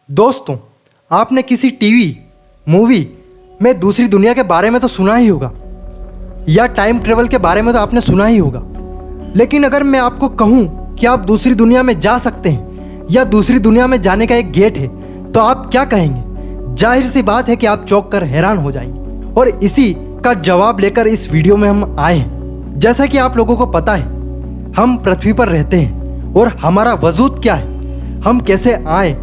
दोस्तों, आपने किसी टीवी मूवी में दूसरी दुनिया के बारे में तो सुना ही होगा या टाइम ट्रेवल के बारे में तो आपने सुना ही होगा। लेकिन अगर मैं आपको कहूं कि आप दूसरी दुनिया में जा सकते हैं या दूसरी दुनिया में जाने का एक गेट है, तो आप क्या कहेंगे? जाहिर सी बात है कि आप चौंक कर हैरान हो जाएंगे। और इसी का जवाब लेकर इस वीडियो में हम आए हैं। जैसा कि आप लोगों को पता है, हम पृथ्वी पर रहते हैं और हमारा वजूद क्या है, हम कैसे आए,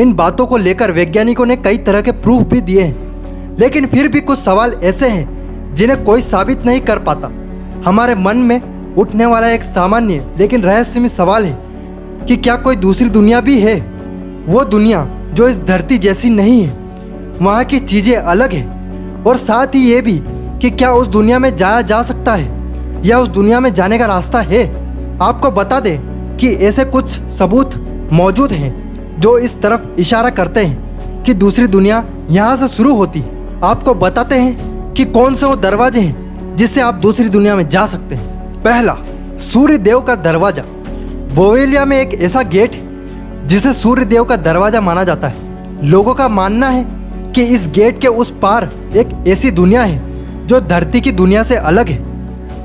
इन बातों को लेकर वैज्ञानिकों ने कई तरह के प्रूफ भी दिए हैं। लेकिन फिर भी कुछ सवाल ऐसे हैं जिन्हें कोई साबित नहीं कर पाता। हमारे मन में उठने वाला एक सामान्य लेकिन रहस्यमय सवाल है कि क्या कोई दूसरी दुनिया भी है, वो दुनिया जो इस धरती जैसी नहीं है, वहाँ की चीज़ें अलग है। और साथ ही ये भी कि क्या उस दुनिया में जाया जा सकता है या उस दुनिया में जाने का रास्ता है। आपको बता दें कि ऐसे कुछ सबूत मौजूद हैं जो इस तरफ इशारा करते हैं कि दूसरी दुनिया यहाँ से शुरू होती है। आपको बताते हैं कि कौन से वो दरवाजे हैं जिससे आप दूसरी दुनिया में जा सकते हैं। पहला, सूर्य देव का दरवाजा। बोवेलिया में एक ऐसा गेट है जिसे सूर्य देव का दरवाजा माना जाता है। लोगों का मानना है कि इस गेट के उस पार एक ऐसी दुनिया है जो धरती की दुनिया से अलग है।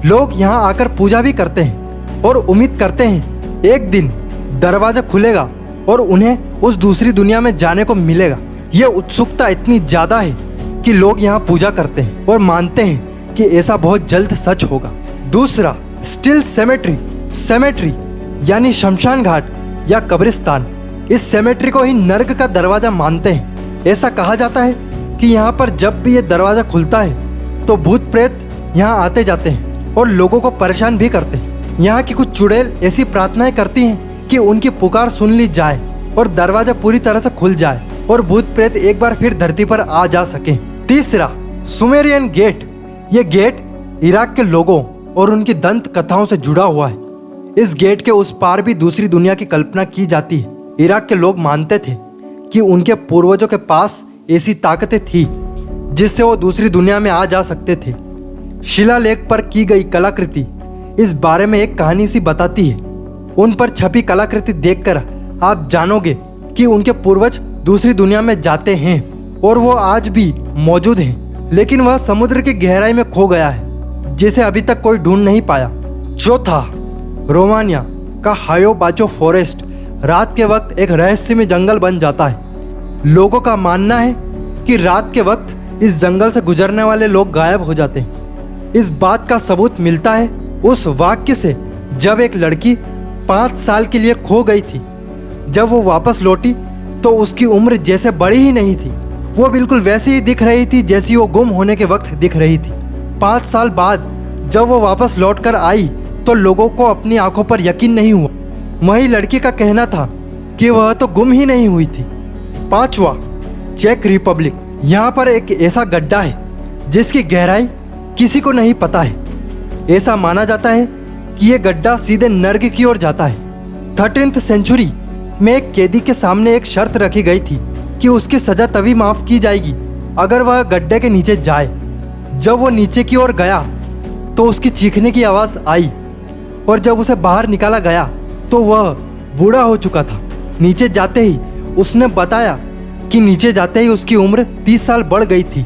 लोग यहाँ आकर पूजा भी करते हैं और उम्मीद करते हैं एक दिन दरवाजा खुलेगा और उन्हें उस दूसरी दुनिया में जाने को मिलेगा। ये उत्सुकता इतनी ज़्यादा है कि लोग यहाँ पूजा करते हैं और मानते हैं कि ऐसा बहुत जल्द सच होगा। दूसरा, स्टिल सेमेट्री यानी शमशान घाट या कब्रिस्तान। इस सेमेट्री को ही नर्क का दरवाजा मानते हैं। ऐसा कहा जाता है कि यहाँ पर जब भी ये दरवाजा खुलता है तो भूत प्रेत यहाँ आते जाते हैं और लोगों को परेशान भी करते हैं। यहाँ की कुछ चुड़ैल ऐसी प्रार्थनाएं करती हैं कि उनकी पुकार सुन ली जाए और दरवाजा पूरी तरह से खुल जाए और भूत प्रेत एक बार फिर धरती पर आ जा सके। तीसरा, सुमेरियन गेट। ये गेट इराक के लोगों और उनकी दंत कथाओं से जुड़ा हुआ है। इस गेट के उस पार भी दूसरी दुनिया की कल्पना की जाती है। इराक के लोग मानते थे कि उनके पूर्वजों के पास ऐसी ताकतें थी जिससे वो दूसरी दुनिया में आ जा सकते थे। शिलालेख पर की गई कलाकृति इस बारे में एक कहानी सी बताती है। उन पर छपी कलाकृति देखकर आप जानोगे कि उनके पूर्वज दूसरी दुनिया में जाते हैं और वो आज भी मौजूद हैं, लेकिन वह समुद्र की गहराई में खो गया है जिसे अभी तक कोई ढूंढ नहीं पाया। चौथा, रोमानिया का हायोबाचो फॉरेस्ट रात के वक्त एक रहस्यमय जंगल बन जाता है। लोगों का मानना है कि रात के वक्त इस जंगल से गुजरने वाले लोग गायब हो जाते हैं। इस बात का सबूत मिलता है उस वाक्य से जब एक लड़की 5 साल के लिए खो गई थी। जब वो वापस लौटी तो उसकी उम्र जैसे बड़ी ही नहीं थी, वो बिल्कुल वैसी ही दिख रही थी जैसी वो गुम होने के वक्त दिख रही थी। 5 साल बाद जब वो वापस लौटकर आई तो लोगों को अपनी आंखों पर यकीन नहीं हुआ। वही लड़की का कहना था कि वह तो गुम ही नहीं हुई थी। पांचवा, चेक रिपब्लिक। यहाँ पर एक ऐसा गड्ढा है जिसकी गहराई किसी को नहीं पता है। ऐसा माना जाता है कि यह गड्ढा सीधे नर्क की ओर जाता है। 13th सेंचुरी में एक कैदी के सामने एक शर्त रखी गई थी कि उसकी सजा तभी माफ की जाएगी अगर वह गड्ढे के नीचे जाए। जब वो नीचे की ओर गया तो उसकी चीखने की आवाज़ आई और जब उसे बाहर निकाला गया तो वह बूढ़ा हो चुका था। नीचे जाते ही उसने बताया कि नीचे जाते ही उसकी उम्र 30 साल बढ़ गई थी।